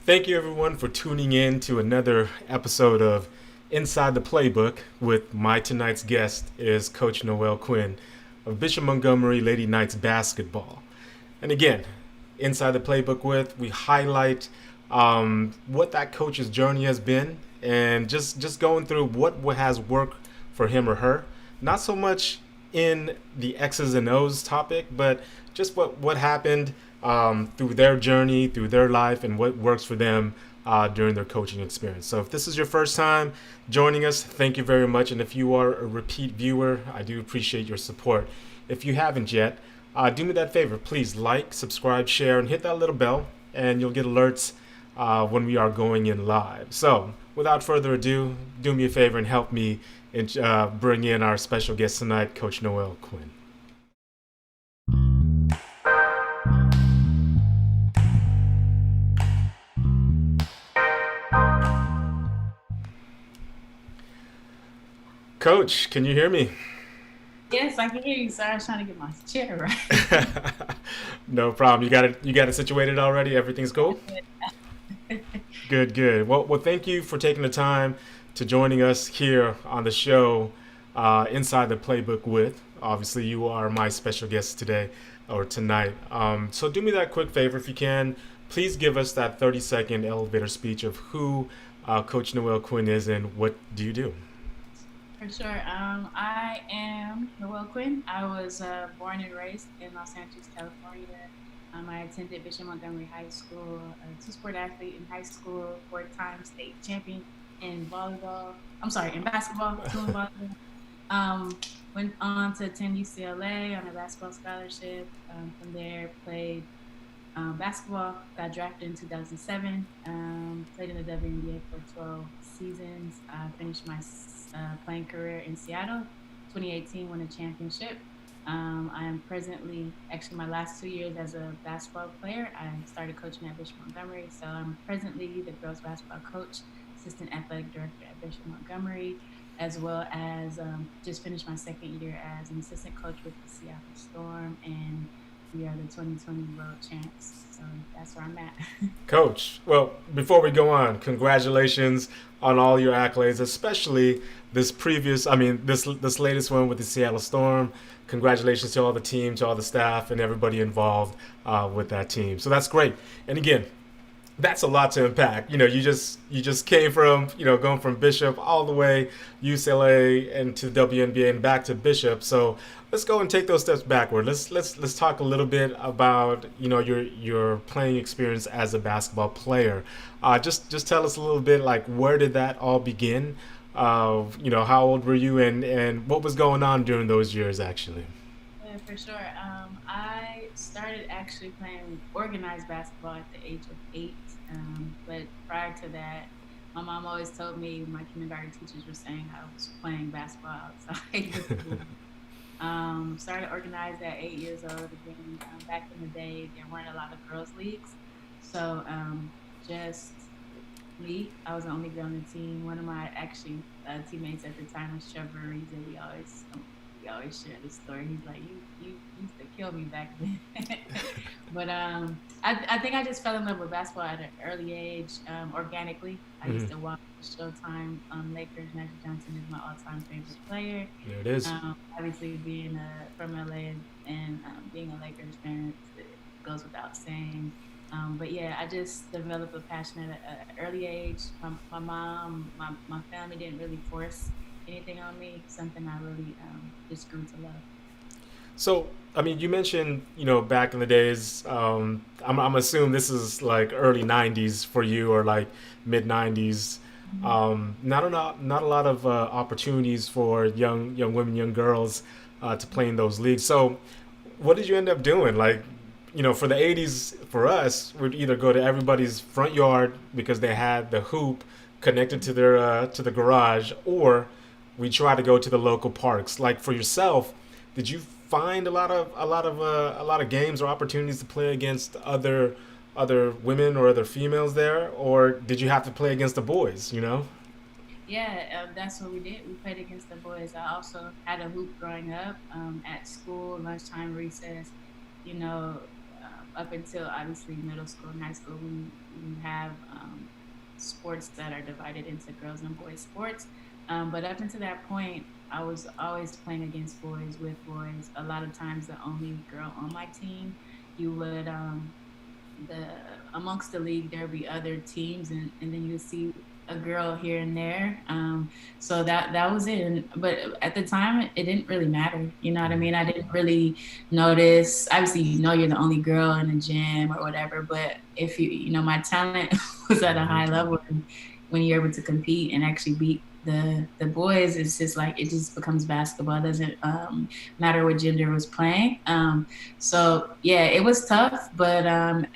Thank you, everyone, for tuning in to another episode of Inside the Playbook with my tonight's guest is Coach Noelle Quinn of Bishop Montgomery Lady Knights basketball. And again, Inside the Playbook we highlight what that coach's journey has been and just going through what has worked for him or her. Not so much in the X's and O's topic, but just what happened through their journey, through their life, and what works for them during their coaching experience. So if this is your first time joining us, thank you very much. And if you are a repeat viewer, I do appreciate your support. If you haven't yet, do me that favor. Please like, subscribe, share, and hit that little bell, and you'll get alerts when we are going in live. So without further ado, do me a favor and help me bring in our special guest tonight, Coach Noelle Quinn. Coach, can you hear me? Yes, I can hear you. Sorry, I was trying to get my chair right. No problem. You got it situated already? Everything's cool? Good. Well, thank you for taking the time to joining us here on the show, Inside the Playbook with. Obviously, you are my special guest today or tonight. So do me that quick favor if you can. Please give us that 30-second elevator speech of who Coach Noelle Quinn is and what do you do? For sure. I am Noelle Quinn. I was born and raised in Los Angeles, California. I attended Bishop Montgomery High School, a two-sport athlete in high school, four-time state champion in volleyball. In basketball, two in volleyball. Went on to attend UCLA on a basketball scholarship. From there, played basketball, got drafted in 2007, played in the WNBA for 12 seasons. Finished my playing career in Seattle. 2018 won a championship. I am presently, actually my last 2 years as a basketball player, I started coaching at Bishop Montgomery. So I'm presently the girls basketball coach, assistant athletic director at Bishop Montgomery, as well as just finished my second year as an assistant coach with the Seattle Storm, and we are the 2020 world champs. So that's where I'm at. Coach, well, before we go on, congratulations on all your accolades, especially this latest one with the Seattle Storm. Congratulations to all the team, to all the staff, and everybody involved with that team. So that's great. And again, that's a lot to unpack. You just came from, going from Bishop all the way UCLA and to WNBA and back to Bishop. So let's go and take those steps backward. Let's talk a little bit about, your playing experience as a basketball player. Just tell us a little bit, like, where did that all begin? How old were you and what was going on during those years actually? Yeah, for sure. I started actually playing organized basketball at the age of 8. But prior to that, my mom always told me my kindergarten teachers were saying I was playing basketball outside. Started organized at 8 years old. Again, back in the day, there weren't a lot of girls' leagues. So just me. I was the only girl on the team. One of my teammates at the time was Trevor Reed. We always share this story. He's like, you used to kill me back then. But I think I just fell in love with basketball at an early age, organically. I used to watch Showtime Lakers. Magic Johnson is my all-time favorite player. There it is. Obviously, being from LA and being a Lakers fan, it goes without saying. But yeah, I just developed a passion at an early age. My mom, my family didn't really force anything on me. Something I really just grew to love. So, you mentioned, back in the days, I'm assuming this is like early 90s for you or like mid 90s. Not a lot of opportunities for young women, young girls to play in those leagues. So what did you end up doing? Like, for the 80s, for us, we'd either go to everybody's front yard because they had the hoop connected to their to the garage, or we try to go to the local parks. Like for yourself, did you find a lot of games or opportunities to play against other women or other females there, or did you have to play against the boys? Yeah, that's what we did. We played against the boys. I also had a hoop growing up at school, lunchtime, recess. You know, up until obviously middle school and high school, we have sports that are divided into girls and boys sports. But up until that point, I was always playing against boys with boys. A lot of times, the only girl on my team. You would the amongst the league there'd be other teams, and then you would see a girl here and there. So that was it. But at the time, it didn't really matter. You know what I mean? I didn't really notice. Obviously, you know, you're the only girl in the gym or whatever. But if you know, my talent was at a high level, and when you're able to compete and actually beat the boys, it's just like it just becomes basketball. It doesn't matter what gender was playing. So yeah, it was tough. But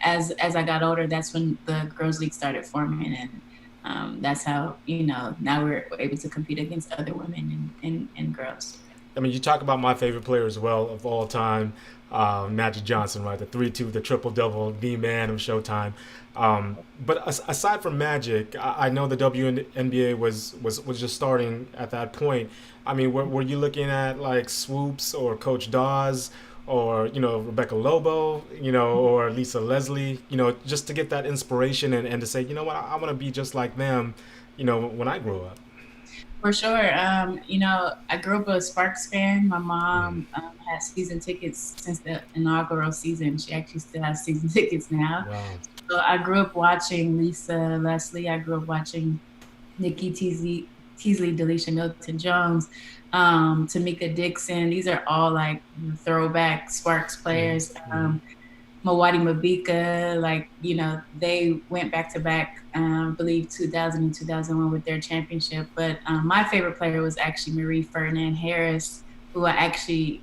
as I got older, that's when the girls league started forming, and that's how, you know, now we're able to compete against other women and girls. I mean, you talk about my favorite player as well of all time, Magic Johnson, right? The 3-2, the triple double, the man of Showtime. But aside from Magic, I know the WNBA was just starting at that point. I mean, were you looking at like Swoops or Coach Dawes or, you know, Rebecca Lobo, you know, or Lisa Leslie, you know, just to get that inspiration and to say, you know what, I want to be just like them, you know, when I grow up. For sure. You know, I grew up a Sparks fan. My Mm. mom had season tickets since the inaugural season. She actually still has season tickets now. Wow. So I grew up watching Lisa Leslie. I grew up watching Nikki Teasley, Delisha Milton Jones, Tamika Dixon. These are all like throwback Sparks Mm. players. Mm. Mawadi Mabika, like, you know, they went back to back, I believe 2000 and 2001 with their championship. But my favorite player was actually Marie Ferdinand Harris, who I actually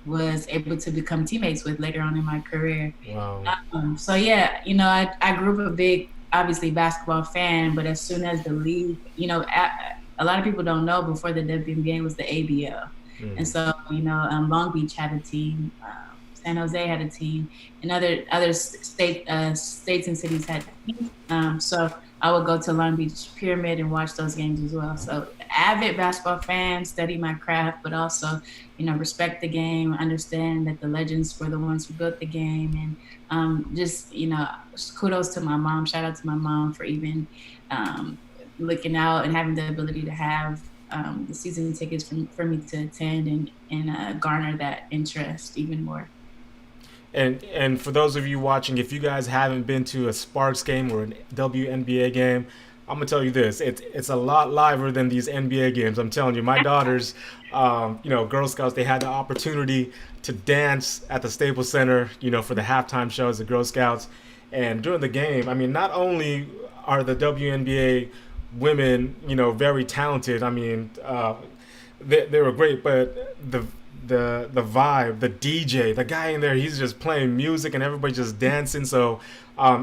was able to become teammates with later on in my career. Wow. So yeah, you know, I grew up a big, obviously basketball fan, but as soon as the league, you know, a lot of people don't know before the WNBA was the ABL, and Mm. so you know, Long Beach had a team, San Jose had a team, and other states and cities had teams. So I would go to Long Beach Pyramid and watch those games as well. So avid basketball fan, study my craft, but also, you know, respect the game, understand that the legends were the ones who built the game, and just, you know, kudos to my mom. Shout out to my mom for even um, looking out and having the ability to have the season tickets for me to attend and garner that interest even more. And for those of you watching, if you guys haven't been to a Sparks game or a WNBA game, I'm gonna tell you this: it's a lot liver than these NBA games. I'm telling you, my daughters, you know, Girl Scouts, they had the opportunity to dance at the Staples Center, you know, for the halftime shows, the Girl Scouts, and during the game, I mean, not only are the WNBA women, you know, very talented. I mean, they were great, but the vibe, the DJ, the guy in there, he's just playing music and everybody just dancing. So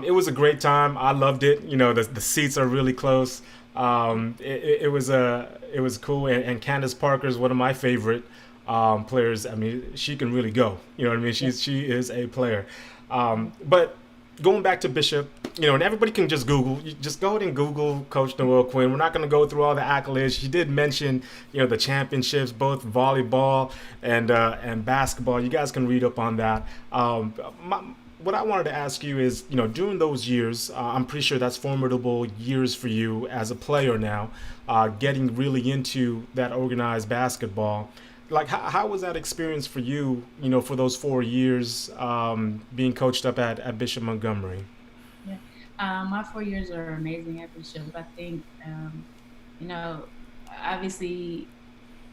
it was a great time. I loved it. You know, the seats are really close. It was cool. And Candace Parker is one of my favorite players. I mean, she can really go. You know what I mean? She is a player. But going back to Bishop, you know, and everybody can just Google. You just go ahead and Google Coach Noelle Quinn. We're not going to go through all the accolades. She did mention, you know, the championships, both volleyball and basketball. You guys can read up on that. What I wanted to ask you is, you know, during those years, I'm pretty sure that's formidable years for you as a player now, getting really into that organized basketball. Like, how was that experience for you, you know, for those 4 years being coached up at Bishop Montgomery? Yeah. My 4 years are amazing at Bishop. I think, you know, obviously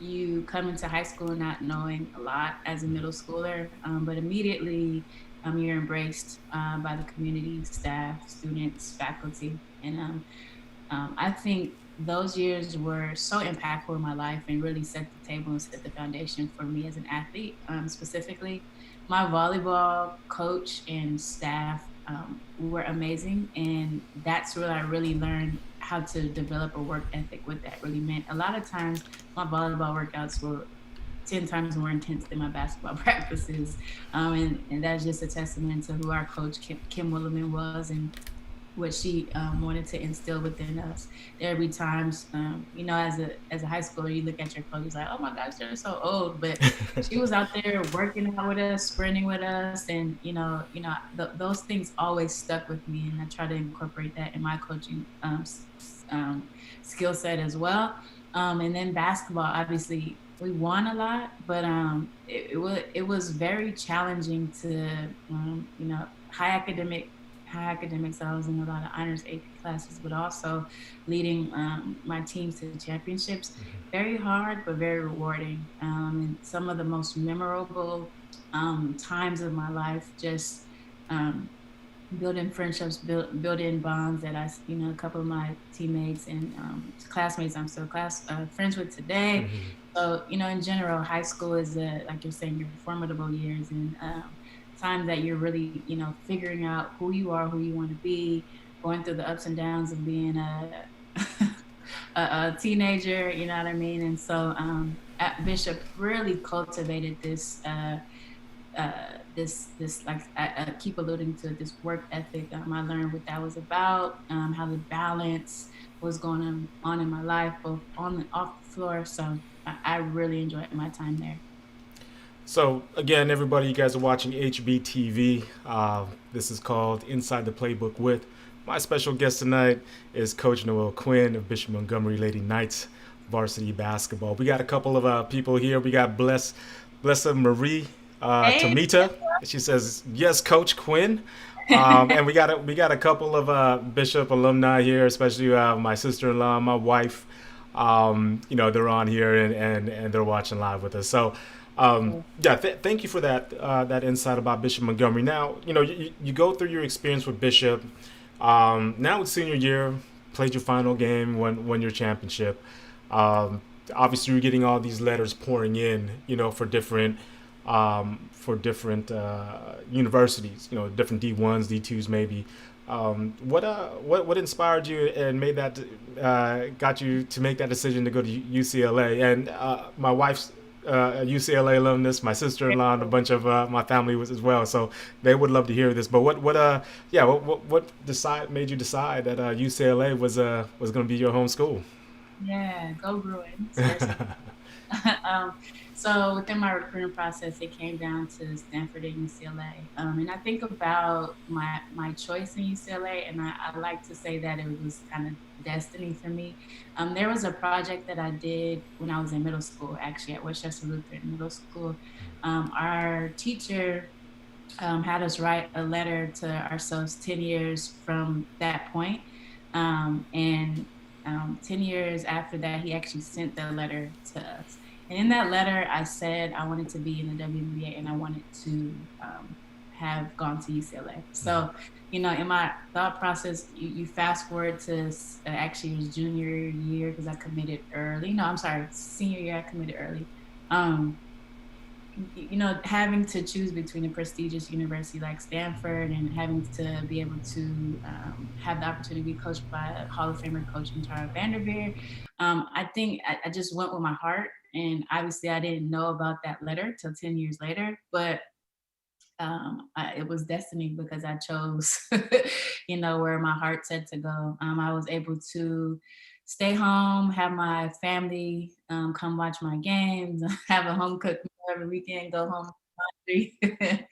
you come into high school not knowing a lot as a middle schooler, but immediately you're embraced by the community, staff, students, faculty. And I think those years were so impactful in my life and really set the table and set the foundation for me as an athlete. Specifically, my volleyball coach and staff were amazing, and that's where I really learned how to develop a work ethic. What that really meant. A lot of times, my volleyball workouts were 10 times more intense than my basketball practices. And that's just a testament to who our coach, Kim Williman, was. And what she wanted to instill within us. There would be times, as a high schooler, you look at your coach, you're like, oh my gosh, they're so old. But she was out there working out with us, sprinting with us, and those things always stuck with me, and I try to incorporate that in my coaching skill set as well. And then basketball, obviously, we won a lot, but it was very challenging to high academics. I was in a lot of honors AP classes, but also leading my teams to the championships. Very hard, but very rewarding. And some of the most memorable times of my life, just um, building friendships, building bonds that a couple of my teammates and classmates I'm still friends with today. So, in general, high school is like you're saying, your formidable years, and time that you're really, figuring out who you are, who you want to be, going through the ups and downs of being a teenager, you know what I mean? And so at Bishop really cultivated this like I keep alluding to this work ethic. I learned what that was about, how the balance was going on in my life, both on and off the floor. So I really enjoyed my time there. So again, everybody, you guys are watching HBTV. This is called Inside the Playbook with my special guest tonight is Coach Noelle Quinn of Bishop Montgomery Lady Knights Varsity Basketball. We got a couple of people here. We got Blessa Marie Hey, Tomita. She says yes, Coach Quinn. And we got a couple of Bishop alumni here, especially my sister-in-law, my wife. They're on here and they're watching live with us. So yeah, thank you for that insight about Bishop Montgomery. Now, you go through your experience with Bishop. Now it's senior year, played your final game, won your championship. Obviously, you're getting all these letters pouring in, for different universities, different D1s, D2s, maybe. What inspired you and made that got you to make that decision to go to UCLA? And my wife's a UCLA alumnus, my sister-in-law, and a bunch of my family was as well. So they would love to hear this. But what made you decide that UCLA was going to be your home school? yeah, go Bruins. First um, so within my recruiting process, it came down to Stanford and UCLA. And I think about my choice in UCLA, and I like to say that it was kind of destiny for me. There was a project that I did when I was in middle school, actually at Westchester Lutheran Middle School. Our teacher had us write a letter to ourselves 10 years from that point. And 10 years after that, he actually sent the letter to us. And in that letter, I said I wanted to be in the WBA and I wanted to have gone to UCLA. So, in my thought process, you fast forward to actually it was junior year because I committed early. No, I'm sorry, senior year, I committed early. Um, having to choose between a prestigious university like Stanford and having to be able to have the opportunity to be coached by a Hall of Famer coach in Tara Vanderveer. I think I just went with my heart. And obviously, I didn't know about that letter till 10 years later, but it was destiny because I chose, where my heart said to go. I was able to stay home, have my family come watch my games, have a home cooked meal every weekend, go home with laundry. But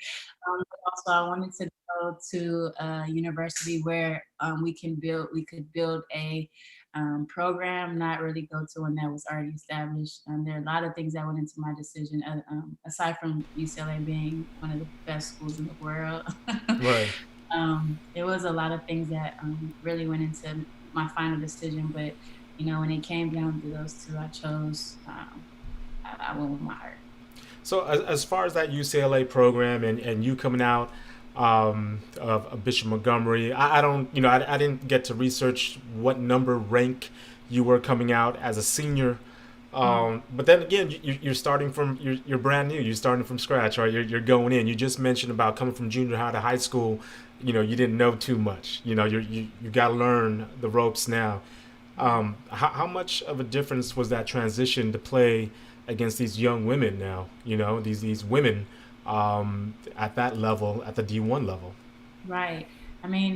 also, I wanted to go to a university where we could build a program, not really go to one that was already established. There are a lot of things that went into my decision, aside from UCLA being one of the best schools in the world. Right. There was a lot of things that really went into my final decision, but when it came down to those two, I chose. I went with my heart. So as far as that UCLA program and you coming out of Bishop Montgomery, I don't, I didn't get to research what number rank you were coming out as a senior. But then again, you're starting from you're brand new. You're starting from scratch, right? You're going in. You just mentioned about coming from junior high to high school. You didn't know too much. You got to learn the ropes now. How much of a difference was that transition to play against these young women now? These women at that level, at the D1 level. Right. I mean,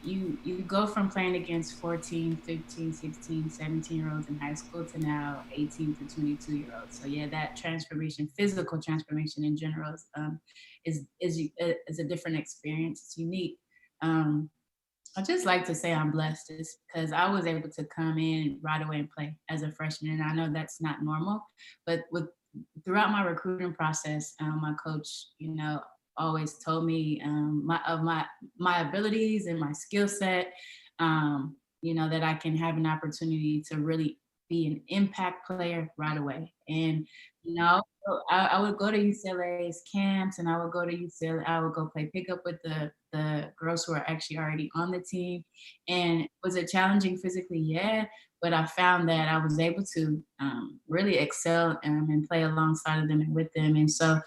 you go from playing against 14, 15, 16, 17-year-olds in high school to now 18 to 22-year-olds. So yeah, that transformation, physical transformation in general, is a different experience. It's unique. Um, I just like to say I'm blessed just because I was able to come in right away and play as a freshman, and I know that's not normal. But with throughout my recruiting process, my coach, always told me my abilities and my skill set. That I can have an opportunity to really be an impact player right away, and you know. So I would go to UCLA's camps, and I would go to UCLA. I would go play pickup with the girls who are actually already on the team. And was it challenging physically? Yeah, but I found that I was able to really excel and play alongside of them and with them. And so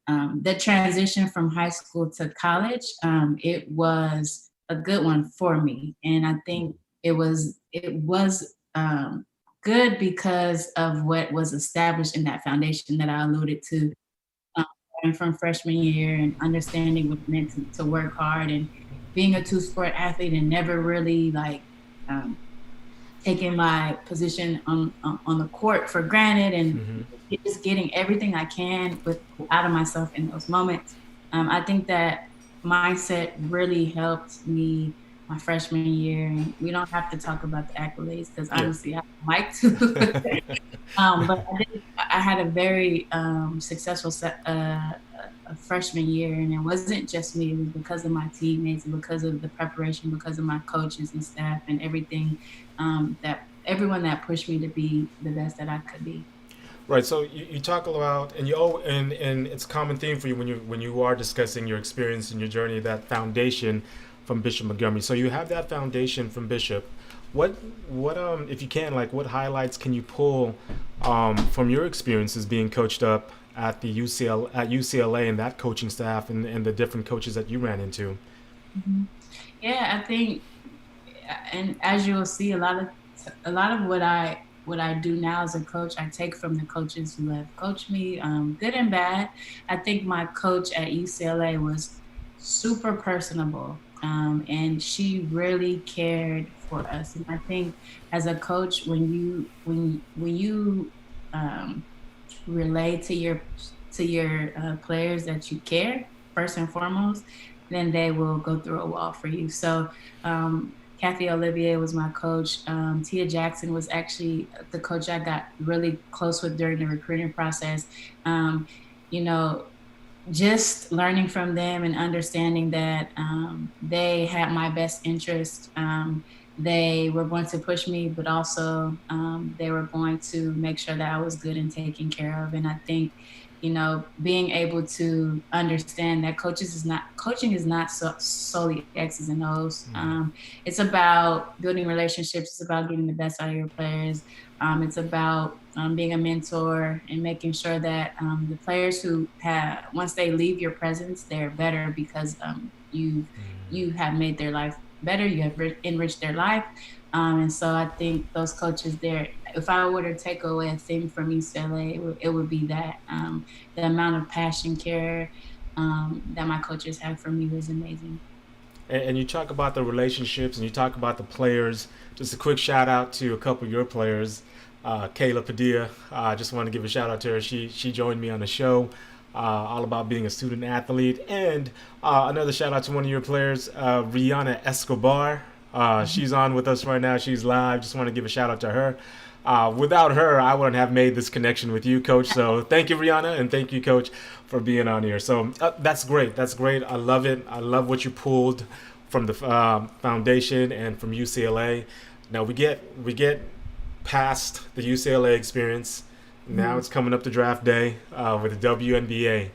the transition from high school to college, it was a good one for me, and I think it was good because of what was established in that foundation that I alluded to, um, from freshman year and understanding what it meant to work hard and being a two-sport athlete and never really like um, taking my position on the court for granted and Mm-hmm. just getting everything I can out of myself in those moments. I think that mindset really helped me my freshman year, and we don't have to talk about the accolades because Yeah. honestly, I don't like to. But I had a very successful a freshman year, and it wasn't just me. It was because of my teammates, and because of the preparation, because of my coaches and staff, and everything that everyone that pushed me to be the best that I could be. Right. So you talk about, and and it's a common theme for you when you are discussing your experience and your journey, that foundation from Bishop Montgomery. So you have that foundation from Bishop. What if you can, like, what highlights can you pull from your experiences being coached up at the UCLA and that coaching staff and the different coaches that you ran into? Mhm. Yeah, I think, and as you'll see, a lot of what I do now as a coach, I take from the coaches who have coached me, good and bad. I think my coach at UCLA was super personable, and she really cared for us. And I think as a coach, when you um, relay to your players that you care first and foremost, then they will go through a wall for you. So Kathy Olivier was my coach. Tia Jackson was actually the coach I got really close with during the recruiting process. Um, you know, just learning from them and understanding that they had my best interest. They were going to push me, but also they were going to make sure that I was good and taken care of. And I think, being able to understand that coaching is not solely X's and O's. It's about building relationships. It's about getting the best out of your players. It's about being a mentor and making sure that the players who have, once they leave your presence, they're better because you have made their life better. You have enriched their life, and so I think those coaches there. If I were to take away a thing from UCLA, it would be that the amount of passion, care that my coaches have for me was amazing. And you talk about the relationships and you talk about the players. Just a quick shout out to a couple of your players. Kayla Padilla, I just want to give a shout out to her. She joined me on the show, all about being a student athlete. And another shout out to one of your players, Rihanna Escobar. She's on with us right now. She's live. Just want to give a shout out to her. Without her, I wouldn't have made this connection with you, Coach. So thank you, Rihanna, and thank you, Coach, for being on here. So that's great. That's great. I love it. I love what you pulled from the foundation and from UCLA. Now we get past the UCLA experience. Now Mhm. it's coming up to draft day with the WNBA.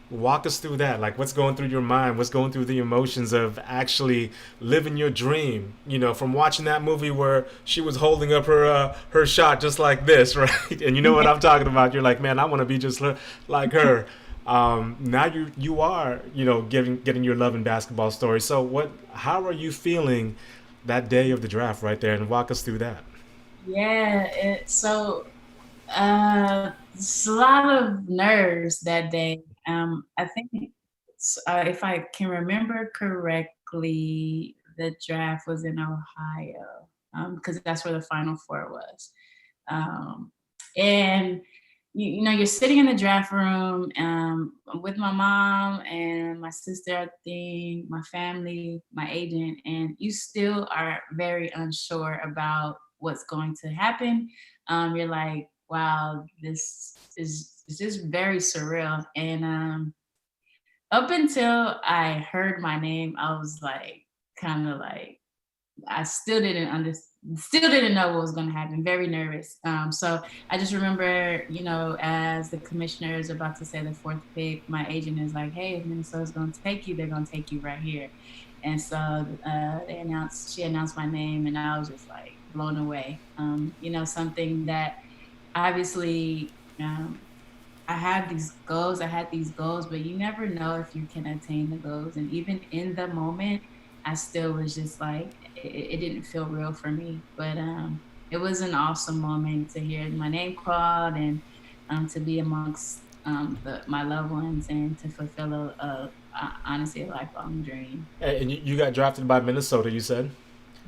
Walk us through that. Like, what's going through your mind? What's going through the emotions of actually living your dream? From watching that movie where she was holding up her shot just like this, right? And you know what I'm talking about. You're like, man, I want to be just like her. Now you are getting your love in basketball story. So what? How are you feeling that day of the draft right there? And walk us through that. Yeah, it's a lot of nerves that day. I think if I can remember correctly, the draft was in Ohio, because that's where the Final Four was. And you know, you're sitting in the draft room with my mom and my sister, I think, my family, my agent, and you still are very unsure about what's going to happen. You're like, wow, this is just very surreal. And up until I heard my name, I was like, kind of like, I still didn't know what was going to happen. Very nervous. So I just remember, you know, as the commissioner is about to say the fourth pick, my agent is like, "Hey, if Minnesota's going to take you, they're going to take you right here." And so she announced my name, and I was just like blown away. You know, something that obviously. I had these goals, but you never know if you can attain the goals. And even in the moment, I still was just like, it didn't feel real for me. But it was an awesome moment to hear my name called and to be amongst my loved ones and to fulfill honestly a lifelong dream. And you got drafted by Minnesota, you said.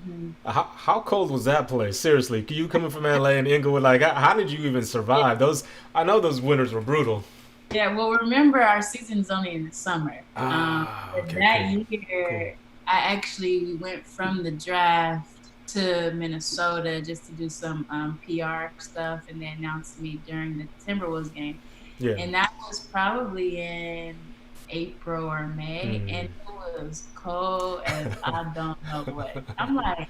Mhm. How cold was that place? Seriously, you coming from LA and Inglewood, like how did you even survive? Those I know those winters were brutal. Yeah, well, remember our season's only in the summer. But Okay, that cool, cool. year, we went from the draft to Minnesota just to do some PR stuff, and they announced me during the Timberwolves game, Yeah. and that was probably in April or May, and Mm. it was cold as I don't know what. I'm like,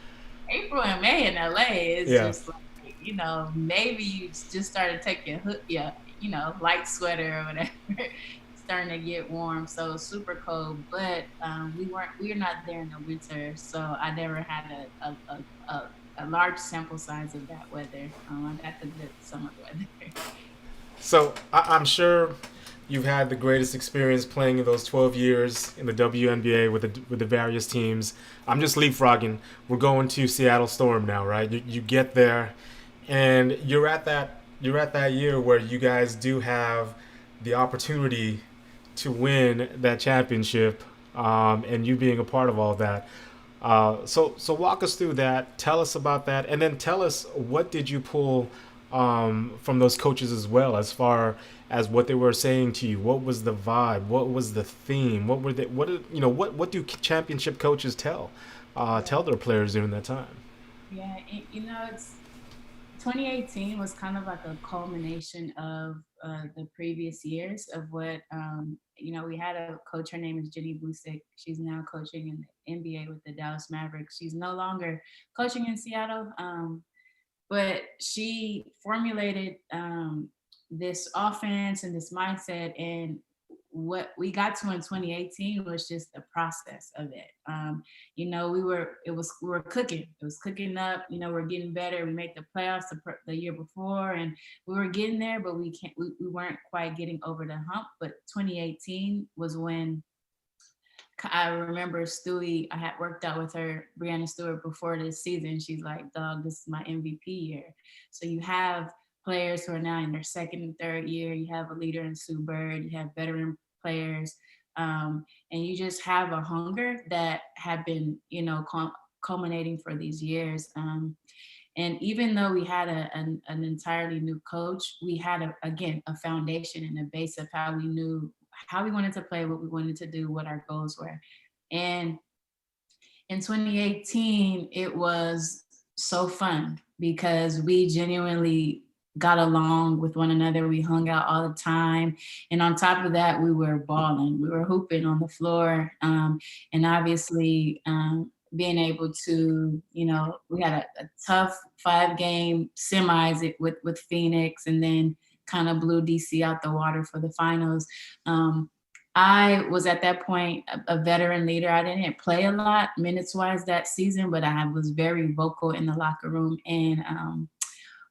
April and May in LA is Yeah. just like, you know, maybe you just started taking yeah, you know, light sweater or whatever. It's starting to get warm, so it's super cold. But we're not there in the winter, so I never had a large sample size of that weather. I got the good summer weather. So I'm sure you've had the greatest experience playing in those 12 years in the WNBA with the various teams. I'm just leapfrogging. We're going to Seattle Storm now, right? You get there, and you're at that year where you guys do have the opportunity to win that championship, and you being a part of all that. So walk us through that. Tell us about that, and then tell us what did you pull from those coaches as well, as far as what they were saying to you. What was the vibe? What was the theme? What were they? What do championship coaches tell their players during that time? Yeah, you know, it's 2018 was kind of like a culmination of the previous years of what you know. We had a coach. Her name is Jenny Busick. She's now coaching in the NBA with the Dallas Mavericks. She's no longer coaching in Seattle, but she formulated this offense and this mindset. And what we got to in 2018 was just the process of it. You know, we were cooking. It was cooking up. You know, we're getting better. We made the playoffs the year before, and we were getting there, but we weren't quite getting over the hump. But 2018 was when I remember Stewie, I had worked out with her, Brianna Stewart, before this season. She's like, "Dog, this is my MVP year." So you have players who are now in their second and third year. You have a leader in Sue Bird. You have veteran players. And you just have a hunger that had been, you know, culminating for these years. And even though we had an entirely new coach, we had, again, a foundation and a base of how we knew how we wanted to play, what we wanted to do, what our goals were. And in 2018, it was so fun because we genuinely got along with one another. We hung out all the time. And on top of that, we were balling. We were hooping on the floor. And obviously, being able to, you know, we had a tough 5-game semis with Phoenix, and then kind of blew DC out the water for the finals. I was at that point a veteran leader. I didn't play a lot minutes wise that season, but I was very vocal in the locker room and,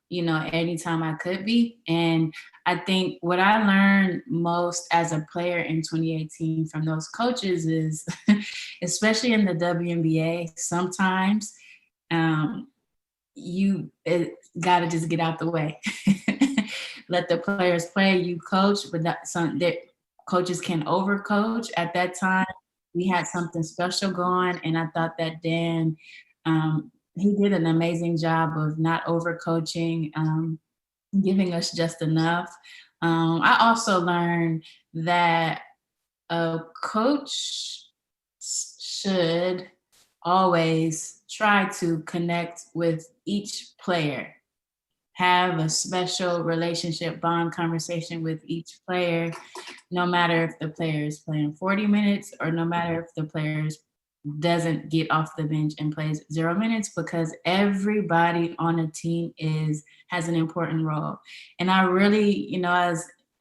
you know, anytime I could be. And I think what I learned most as a player in 2018 from those coaches is, especially in the WNBA, sometimes you got to just get out the way. Let the players play. You coach, but not some that coaches can overcoach. At that time, we had something special going, and I thought that Dan, he did an amazing job of not overcoaching, giving us just enough. I also learned that a coach should always try to connect with each player, have a special relationship bond conversation with each player, no matter if the player is playing 40 minutes or no matter if the player doesn't get off the bench and plays 0 minutes, because everybody on a team is has an important role. And I really,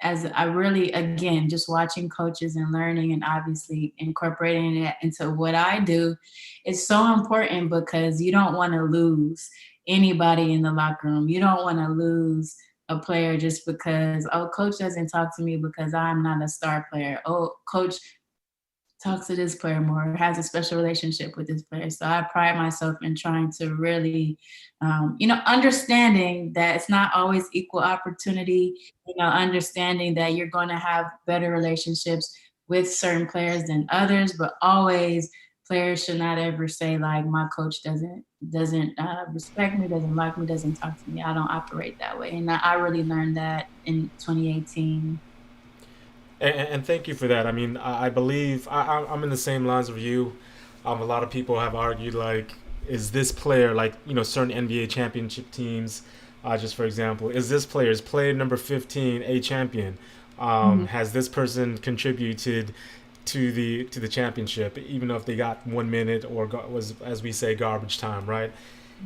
as I really, again, just watching coaches and learning and obviously incorporating it into what I do is so important, because you don't want to lose anybody in the locker room. You don't want to lose a player just because, oh, coach doesn't talk to me because I'm not a star player. Oh, coach talks to this player more, has a special relationship with this player. So I pride myself in trying to really, understanding that it's not always equal opportunity, understanding that you're going to have better relationships with certain players than others, but always players should not ever say like my coach doesn't respect me, doesn't like me, doesn't talk to me. I don't operate that way, and I really learned that in 2018. And thank you for that. I mean, I believe I'm in the same lines of you. A lot of people have argued like, is this player like certain NBA championship teams, just for example, is player number 15 a champion? Mhm. Has this person contributed to the championship, even though if they got 1 minute or was, as we say, garbage time, right?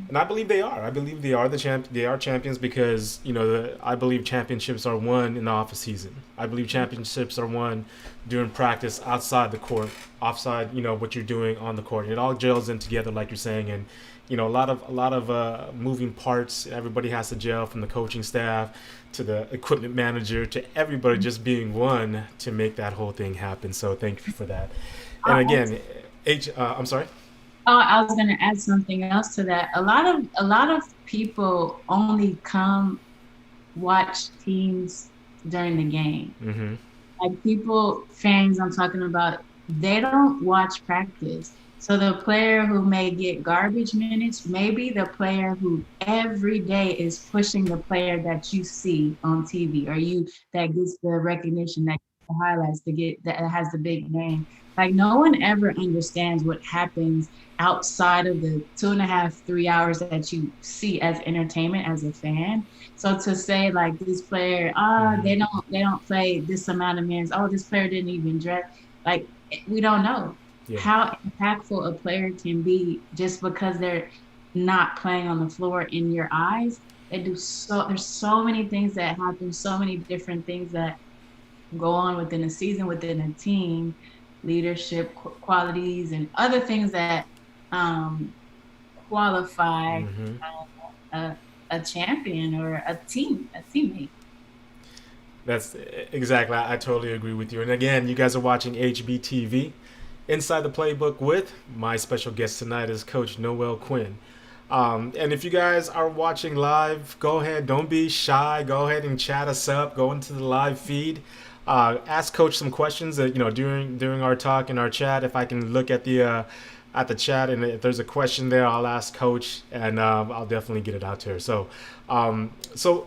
And I believe they are. I believe they are They are champions because I believe championships are won in the off season. I believe championships are won during practice, outside the court, offside. What you're doing on the court. It all gels in together, like you're saying, and a lot of moving parts. Everybody has to gel, from the coaching staff to the equipment manager to everybody, just being one to make that whole thing happen. So thank you for that. And I'll again, I'm sorry. Oh, I was going to add something else to that. A lot of people only come watch teams during the game. Mm-hmm. Like people, fans I'm talking about, they don't watch practice. So the player who may get garbage minutes, maybe the player who every day is pushing the player that you see on TV, or you that gets the recognition, that the highlights, to get that has the big name. Like no one ever understands what happens outside of the 2.5, 3 hours that you see as entertainment as a fan. So to say like this player, Mm-hmm. they don't play this amount of minutes. Oh, this player didn't even dress. Like we don't know Yeah. how impactful a player can be just because they're not playing on the floor in your eyes. There's so many things that happen, so many different things that go on within a season, within a team, leadership qualities, and other things that um, qualify Mm-hmm. a, a champion or a teammate. That's exactly. I totally agree with you. And again, you guys are watching HBTV, Inside the Playbook, with my special guest tonight is Coach Noelle Quinn. And if you guys are watching live, go ahead. Don't be shy. Go ahead and chat us up. Go into the live feed. Ask Coach some questions. During our talk and our chat, if I can look at the chat, and if there's a question there, I'll ask Coach, and I'll definitely get it out to her. So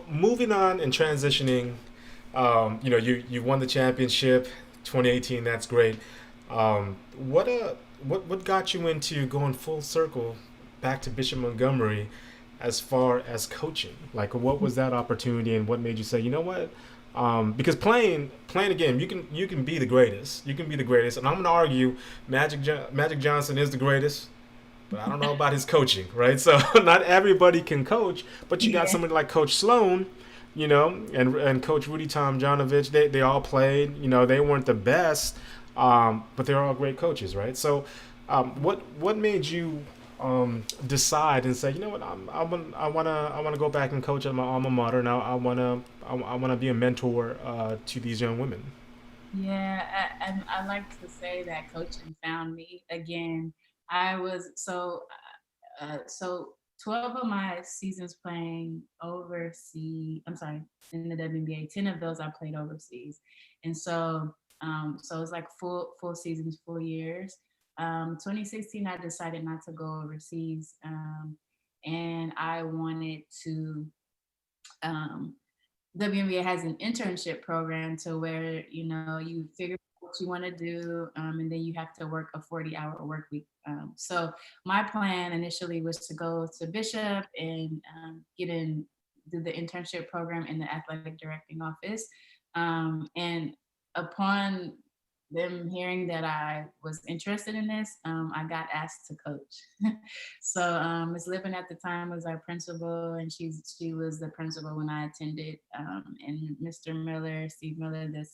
moving on and transitioning, you won the championship, 2018. That's great. What got you into going full circle back to Bishop Montgomery, as far as coaching? Like, what was that opportunity, and what made you say, you know what? Because playing a game, you can be the greatest. You can be the greatest, and I'm gonna argue Magic Johnson is the greatest. But I don't know about his coaching, right? So not everybody can coach, but you got Yeah. somebody like Coach Sloan, and Coach Rudy Tomjanovich. They all played. They weren't the best, but they're all great coaches, right? So, what made you decide and say, you know what, I wanna go back and coach at my alma mater, and I wanna be a mentor to these young women. Yeah, and I like to say that coaching found me again. I was so 12 of my seasons playing overseas. I'm sorry, in the WNBA. 10 of those I played overseas, and so So it's like full seasons, full years. 2016, I decided not to go overseas, and I wanted to. Um, WNBA has an internship program to where you figure out what you want to do, and then you have to work a 40-hour work week. So my plan initially was to go to Bishop and get in do the internship program in the athletic directing office. And upon them hearing that I was interested in this, I got asked to coach. So Ms. Lippin at the time was our principal, and she was the principal when I attended. And Mr. Miller, Steve Miller, the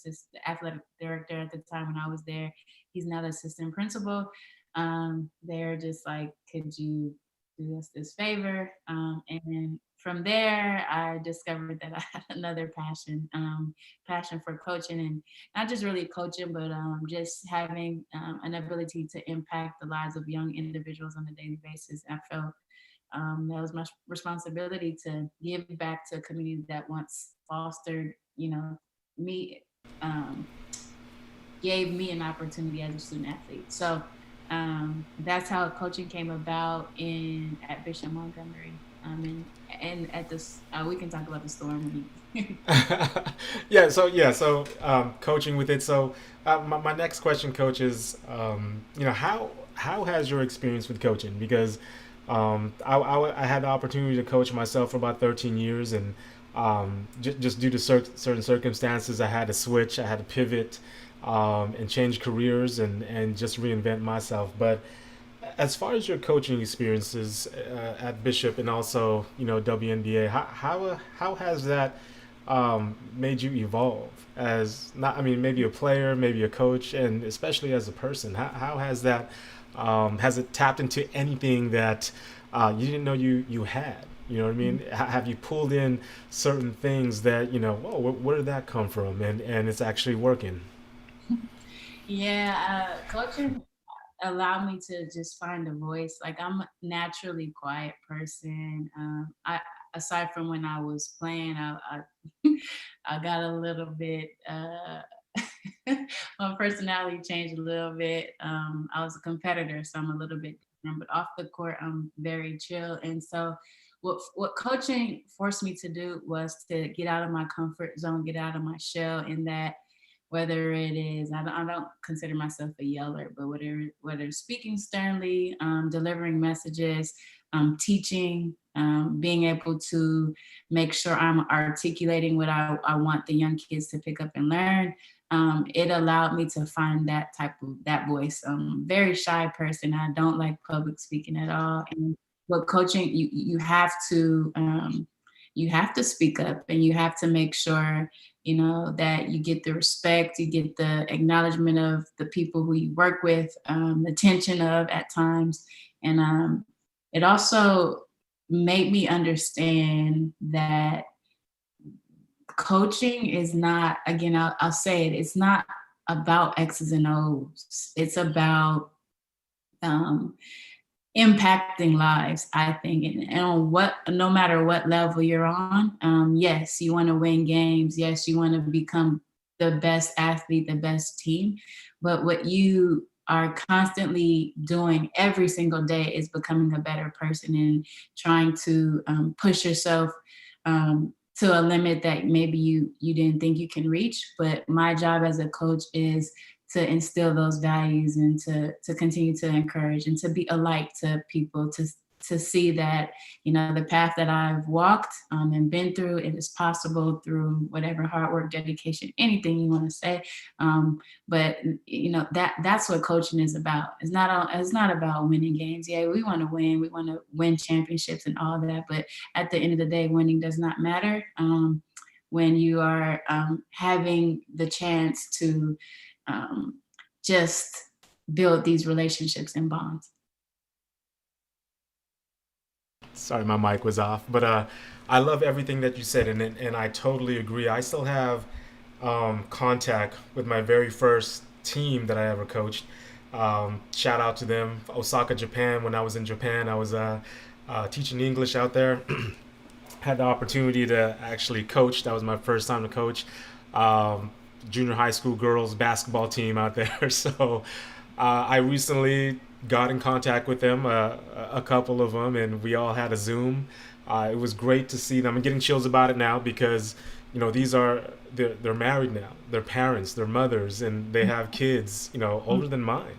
athletic director at the time when I was there, he's now the assistant principal. They're just like, could you do us this favor? And from there, I discovered that I had another passion for coaching, and not just really coaching, but just having an ability to impact the lives of young individuals on a daily basis. I felt that was my responsibility to give back to a community that once fostered, me, um, gave me an opportunity as a student athlete. So that's how coaching came about in at Bishop Montgomery. And at this, we can talk about the storm when So coaching with it. So my next question, coach, is how has your experience with coaching? Because I had the opportunity to coach myself for about 13 years, and just due to certain circumstances, I had to switch, I had to pivot, and change careers and just reinvent myself. But as far as your coaching experiences at Bishop and also WNBA, how has that made you evolve as not I mean maybe a player, maybe a coach, and especially as a person? How has that has it tapped into anything that you didn't know you had? You know what I mean? Have you pulled in certain things that whoa, where did that come from? And it's actually working. Yeah, coaching allowed me to just find a voice. Like I'm a naturally quiet person. I aside from when I was playing, I I got a little bit. My personality changed a little bit. I was a competitor, so I'm a little bit different. But off the court, I'm very chill. And so, what coaching forced me to do was to get out of my comfort zone, get out of my shell. In that, whether it is, I don't consider myself a yeller, but whether speaking sternly, delivering messages, teaching, being able to make sure I'm articulating what I want the young kids to pick up and learn. It allowed me to find that voice. Very shy person. I don't like public speaking at all. And but coaching, you have to speak up, and you have to make sure that you get the respect, you get the acknowledgement of the people who you work with, the tension of at times, and it also made me understand that coaching is not, again, I'll say it, it's not about X's and O's. It's about um, impacting lives, I think. And on no matter what level you're on, yes, you want to win games. Yes, you want to become the best athlete, the best team. But what you are constantly doing every single day is becoming a better person and trying to push yourself to a limit that maybe you didn't think you can reach. But my job as a coach is to instill those values and to continue to encourage and to be a light to people, to see that the path that I've walked and been through, it is possible through whatever hard work, dedication, anything you want to say. But that's what coaching is about. It's not about winning games. Yeah, we want to win championships and all that, but at the end of the day, winning does not matter when you are having the chance to just build these relationships and bonds. Sorry, my mic was off, but I love everything that you said, and I totally agree. I still have contact with my very first team that I ever coached. Shout out to them, Osaka, Japan. When I was in Japan, I was teaching English out there. Had the opportunity to actually coach. That was my first time to coach. junior high school girls basketball team out there. So I recently got in contact with them, a couple of them, and we all had a Zoom. It was great to see them. I'm getting chills about it now because these are they're married now. They're parents, they're mothers, and they have kids. Older than mine.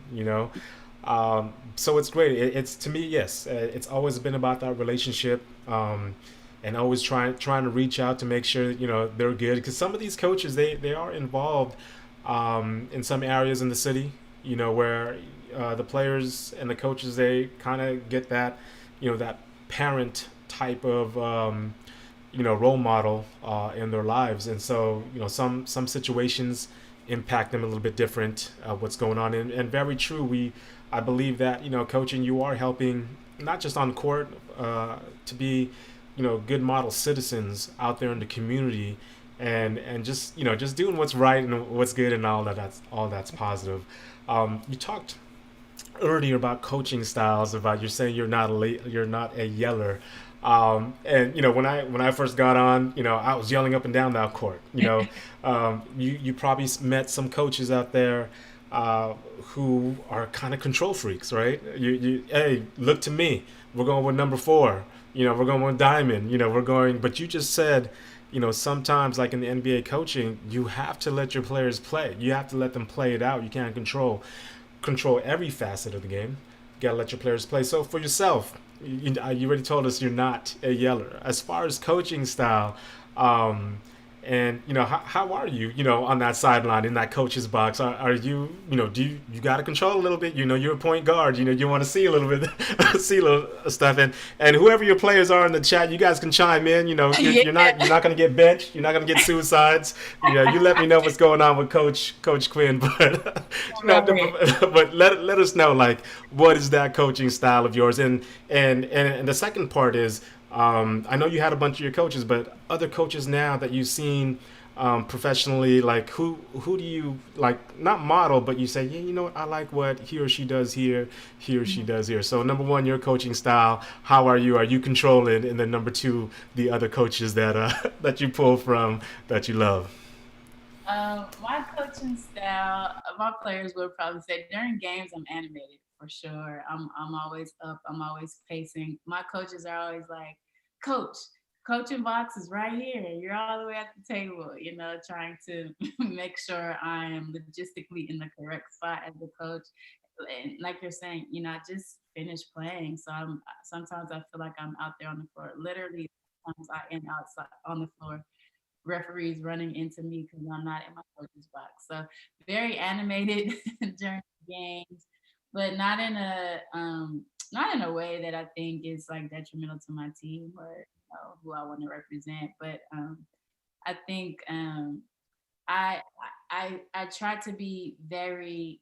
So it's great. It's to me, yes. It's always been about that relationship, and always trying to reach out to make sure they're good. Because some of these coaches, they are involved in some areas in the city, where the players and the coaches, they kind of get that that parent type of role model in their lives, and so some situations impact them a little bit different. What's going on, and very true. I believe that coaching, you are helping not just on court to be good model citizens out there in the community, and just doing what's right and what's good and all that's positive. You talked earlier about coaching styles. About you're saying you're not a yeller. And when I first got on, I was yelling up and down that court. You probably met some coaches out there who are kind of control freaks, right? Hey, look to me. We're going with number four. We're going with diamond. We're going. But you just said, sometimes like in the NBA coaching, you have to let your players play. You have to let them play it out. You can't control every facet of the game. You gotta let your players play. So for yourself, you already told us you're not a yeller. As far as coaching style, and how are you, on that sideline in that coach's box? Are you, do you got to control a little bit? You're a point guard. You want to see a little bit, see a little stuff, and whoever your players are in the chat, you guys can chime in. Yeah. You're not going to get benched. You're not going to get suicides. You let me know what's going on with Coach Quinn, but Right. but let us know, like, what is that coaching style of yours, and the second part is, I know you had a bunch of your coaches, but other coaches now that you've seen professionally, like who do you like, not model, but you say, yeah, what, I like what he or she does here, he or she does here. So number one, your coaching style. How are you? Are you controlling? And then number two, the other coaches that that you pull from that you love. My coaching style, my players would probably say during games, I'm animated for sure. I'm always up. I'm always pacing. My coaches are always like, "Coach, coaching box is right here. You're all the way at the table." Trying to make sure I am logistically in the correct spot as a coach. And like you're saying, I just finished playing, so sometimes I feel like I'm out there on the floor. Literally, sometimes I am outside on the floor, referees running into me because I'm not in my coach's box. So very animated during games, but not in a way that I think is like detrimental to my team or who I want to represent. But I think I I try to be very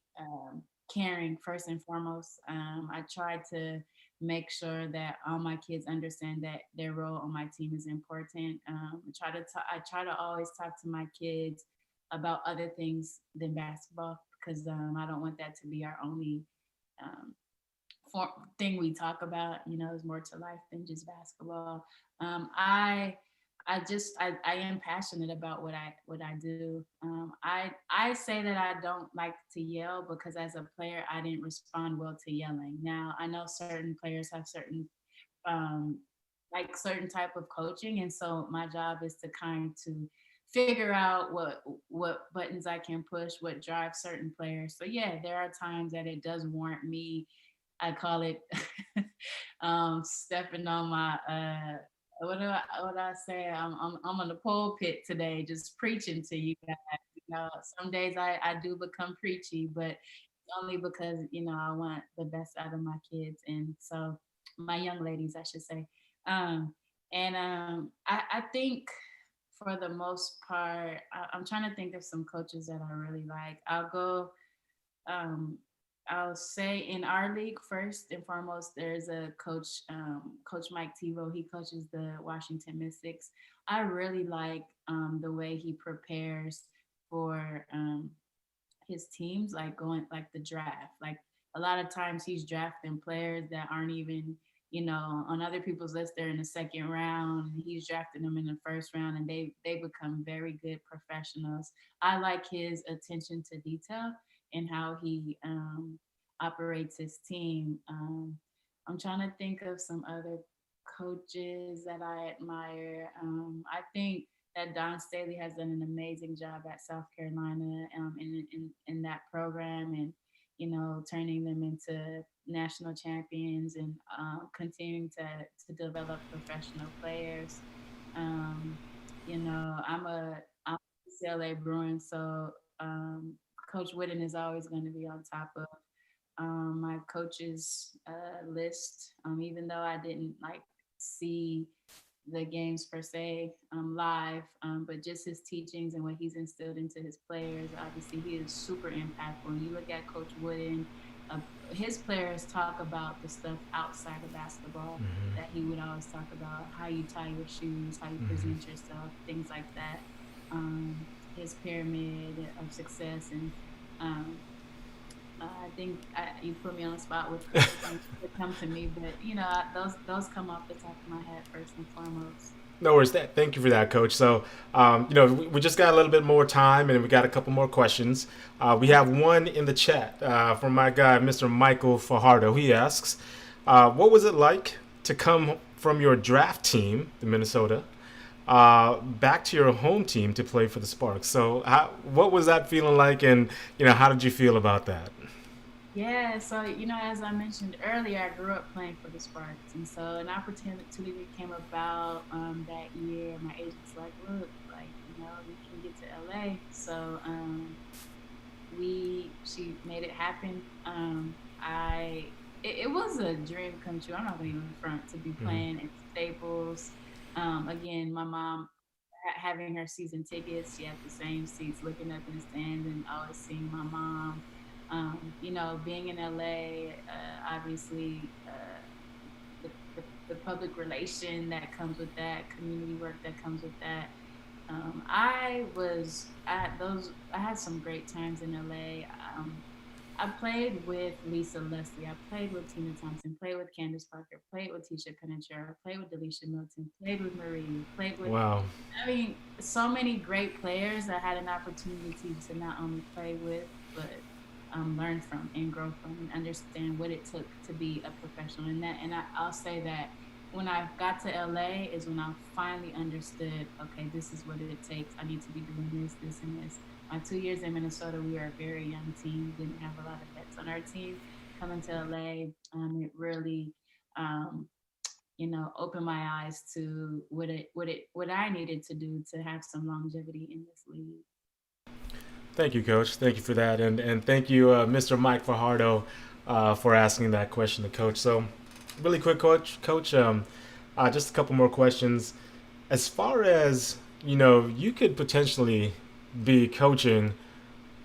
caring first and foremost. I try to make sure that all my kids understand that their role on my team is important. I try to always talk to my kids about other things than basketball because I don't want that to be our only um, for, thing we talk about. There's more to life than just basketball. I am passionate about what I do. I say that I don't like to yell because as a player I didn't respond well to yelling. Now I know certain players have um, certain type of coaching, and so my job is to kind to figure out what buttons I can push, what drives certain players. So yeah, there are times that it does warrant me. I call it stepping on my what do I say? I'm on the pulpit today, just preaching to you guys. Some days I do become preachy, but it's only because I want the best out of my kids, and so my young ladies, I should say. Um, and I think for the most part, I'm trying to think of some coaches that I really like. Um, I'll say in our league, first and foremost, there's a coach, Coach Mike Tebow. He coaches the Washington Mystics. I really like the way he prepares for his teams, like going like the draft. Like a lot of times he's drafting players that aren't even on other people's list, they're in the second round, and he's drafting them in the first round, and they become very good professionals. I like his attention to detail and how he operates his team. I'm trying to think of some other coaches that I admire. I think that Don Staley has done an amazing job at South Carolina in that program, and turning them into national champions, and continuing to develop professional players. Um, I'm a UCLA Bruin, so Coach Wooden is always going to be on top of my coach's list. Even though I didn't like see the games per se live, but just his teachings and what he's instilled into his players. Obviously, he is super impactful. When you look at Coach Wooden, uh, his players talk about the stuff outside of basketball Mm-hmm. that he would always talk about: how you tie your shoes, how you Mm-hmm. present yourself, things like that. His pyramid of success, and um, I think you put me on the spot with coaches that come to me, but those come off the top of my head first and foremost. No worries. Thank you for that, Coach. So, we just got a little bit more time, and we got a couple more questions. We have one in the chat from my guy, Mr. Michael Fajardo. He asks, "What was it like to come from your draft team, the Minnesota, back to your home team to play for the Sparks?" So, what was that feeling like, and how did you feel about that? Yeah, so as I mentioned earlier, I grew up playing for the Sparks, and so an opportunity came about that year. My agent's like, "Look, like we can get to LA." So we she made it happen. I it was a dream come true. I'm not gonna even front to be Mm-hmm. playing at Staples. Again, my mom having her season tickets, she had the same seats, looking up in the stands and always seeing my mom. Being in LA, obviously, the public relation that comes with that, community work that comes with that. I had some great times in LA. I played with Lisa Leslie. I played with Tina Thompson. Played with Candace Parker. Played with Tisha Penachera. Played with Delisha Milton. Played with Marie. Played with, Wow. I mean, so many great players I had an opportunity to not only play with, but learn from and grow from and understand what it took to be a professional in that. And I'll say that when I got to LA is when I finally understood, okay, this is what it takes. I need to be doing this, this, and this. My 2 years in Minnesota, we were a very young team, didn't have a lot of vets on our team. Coming to LA, it really opened my eyes to what I needed to do to have some longevity in this league. Thank you, Coach. Thank you for that, and thank you, Mr. Mike Fajardo, for asking that question to Coach. So, really quick, Coach, just a couple more questions. As far as you could potentially be coaching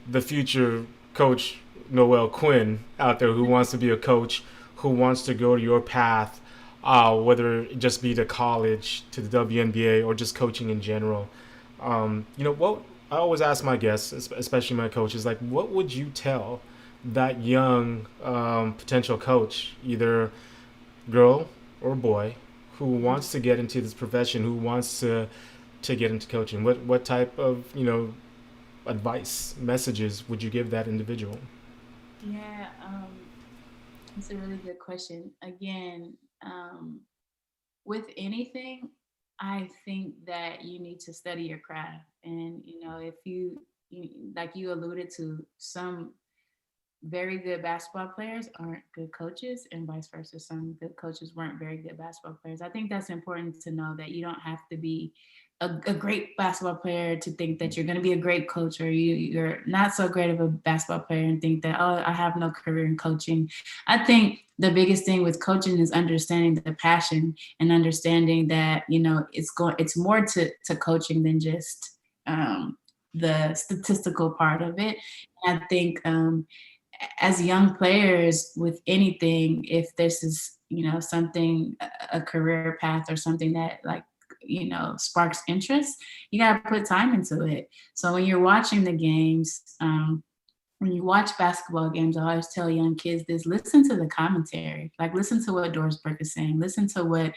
the future Coach Noelle Quinn out there who wants to be a coach, who wants to go to your path, whether it just be to college, to the WNBA, or just coaching in general. What I always ask my guests, especially my coaches, like, what would you tell that young potential coach, either girl or boy, who wants to get into this profession, who wants to get into coaching? What type of advice, messages would you give that individual? Yeah, it's a really good question. Again, with anything, I think that you need to study your craft. And, if like you alluded to, some very good basketball players aren't good coaches, and vice versa. Some good coaches weren't very good basketball players. I think that's important to know that you don't have to be a great basketball player to think that you're going to be a great coach, or you're not so great of a basketball player and think that, oh, I have no career in coaching. I think the biggest thing with coaching is understanding the passion and understanding that it's more to coaching than just the statistical part of it. And I think as young players with anything, if this is something, a career path or something that like sparks interest, you got to put time into it. So when you're watching the games, when you watch basketball games, I always tell young kids this: listen to the commentary. Like, listen to what Dorsberg is saying. Listen to what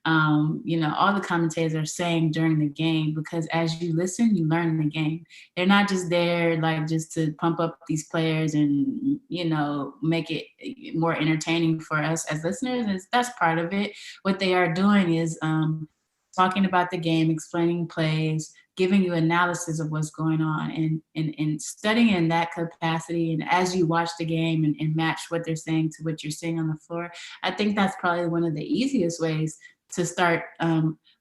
all the commentators are saying during the game, because as you listen, you learn the game. They're not just there like just to pump up these players and make it more entertaining for us as listeners. That's part of it. What they are doing is talking about the game, explaining plays, giving you analysis of what's going on, and studying in that capacity. And as you watch the game and match what they're saying to what you're seeing on the floor, I think that's probably one of the easiest ways to start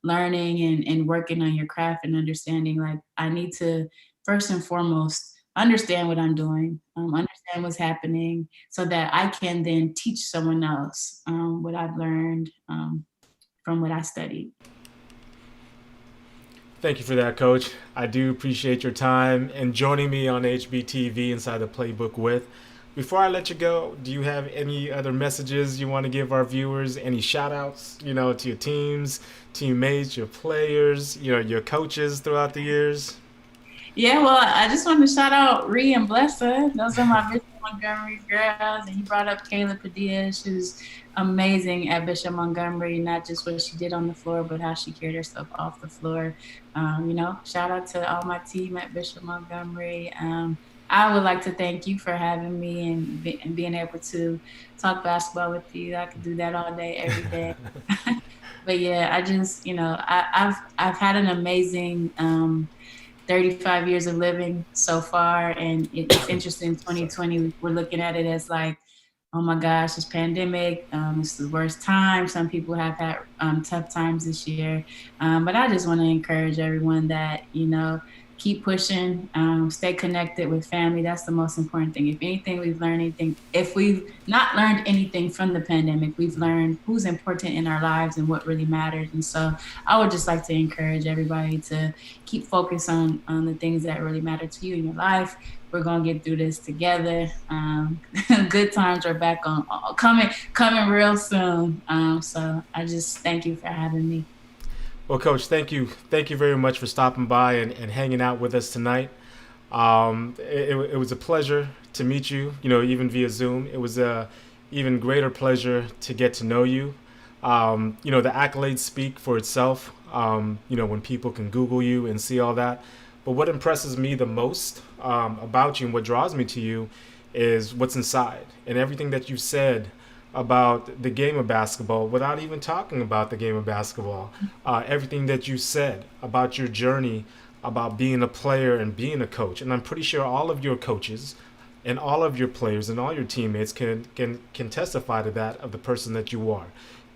learning and working on your craft and understanding. Like, I need to first and foremost understand what I'm doing, understand what's happening, so that I can then teach someone else what I've learned from what I studied. Thank you for that, Coach. I do appreciate your time and joining me on HBTV Inside the Playbook with. Before I let you go, do you have any other messages you want to give our viewers? Any shout outs, to your teams, teammates, your players, your coaches throughout the years? Yeah, well, I just want to shout out Ree and Blessa. Those are my Bishop Montgomery girls. And you brought up Kayla Padilla. She's amazing at Bishop Montgomery, not just what she did on the floor, but how she carried herself off the floor. Shout out to all my team at Bishop Montgomery. I would like to thank you for having me and being able to talk basketball with you. I could do that all day, every day. But yeah, I just, I've had an amazing 35 years of living so far. And it's interesting, 2020, we're looking at it as like, oh my gosh, this pandemic, it's the worst time. Some people have had tough times this year. But I just want to encourage everyone that, keep pushing, stay connected with family. That's the most important thing. If anything, if we've not learned anything from the pandemic, we've learned who's important in our lives and what really matters. And so I would just like to encourage everybody to keep focused on the things that really matter to you in your life. We're going to get through this together. Good times are back coming real soon. So I just thank you for having me. Well, Coach, thank you. Thank you very much for stopping by and hanging out with us tonight. It was a pleasure to meet you, even via Zoom. It was a even greater pleasure to get to know you. The accolades speak for itself, when people can Google you and see all that. But what impresses me the most about you and what draws me to you is what's inside and everything that you said about the game of basketball without even talking about the game of basketball. Everything that you said about your journey, about being a player and being a coach. And I'm pretty sure all of your coaches and all of your players and all your teammates can testify to that, of the person that you are.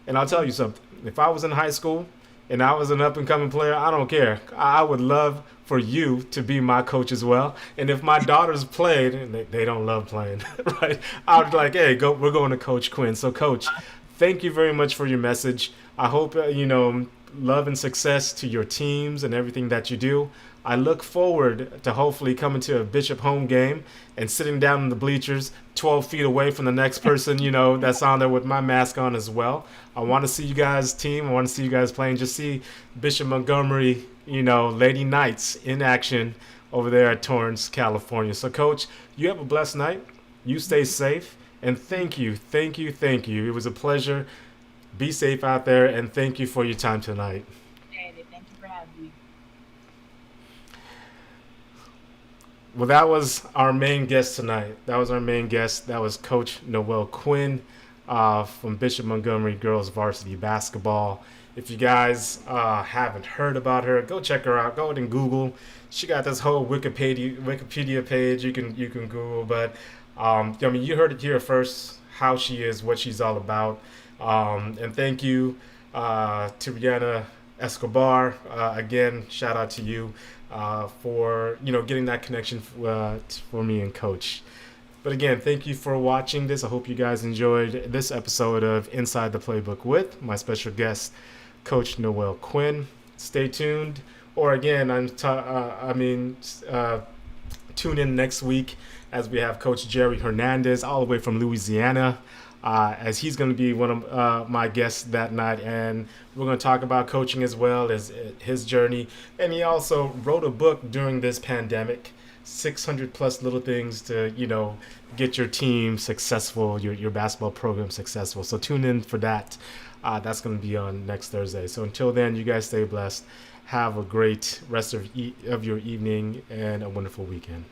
And I'll tell you something. If I was in high school and I was an up-and-coming player, I don't care. I would love for you to be my coach as well. And if my daughters played, and they don't love playing, right? I would be like, hey, we're going to Coach Quinn. So, Coach, thank you very much for your message. I hope, love and success to your teams and everything that you do. I look forward to hopefully coming to a Bishop home game and sitting down in the bleachers 12 feet away from the next person, that's on there with my mask on as well. I want to see you guys team. I want to see you guys playing. Just see Bishop Montgomery, Lady Knights in action over there at Torrance, California. So, Coach, you have a blessed night. You stay safe. And thank you. It was a pleasure. Be safe out there. And thank you for your time tonight. Thank you for having me. Well, that was our main guest tonight. That was Coach Noelle Quinn from Bishop Montgomery Girls Varsity Basketball. If you guys haven't heard about her, go check her out. Go ahead and Google. She got this whole Wikipedia page you can Google. But you heard it here first, how she is, what she's all about. And thank you to Rihanna Escobar. Again, shout out to you for getting that connection for me and Coach. But again, thank you for watching this. I hope you guys enjoyed this episode of Inside the Playbook with my special guest, Coach Noelle Quinn. Stay tuned. Or again, tune in next week as we have Coach Jerry Hernandez all the way from Louisiana, as he's going to be one of my guests that night. And we're going to talk about coaching as well as his journey. And he also wrote a book during this pandemic 600 plus little things to, get your team successful, your basketball program successful. So tune in for that. That's going to be on next Thursday. So until then, you guys stay blessed. Have a great rest of your evening and a wonderful weekend.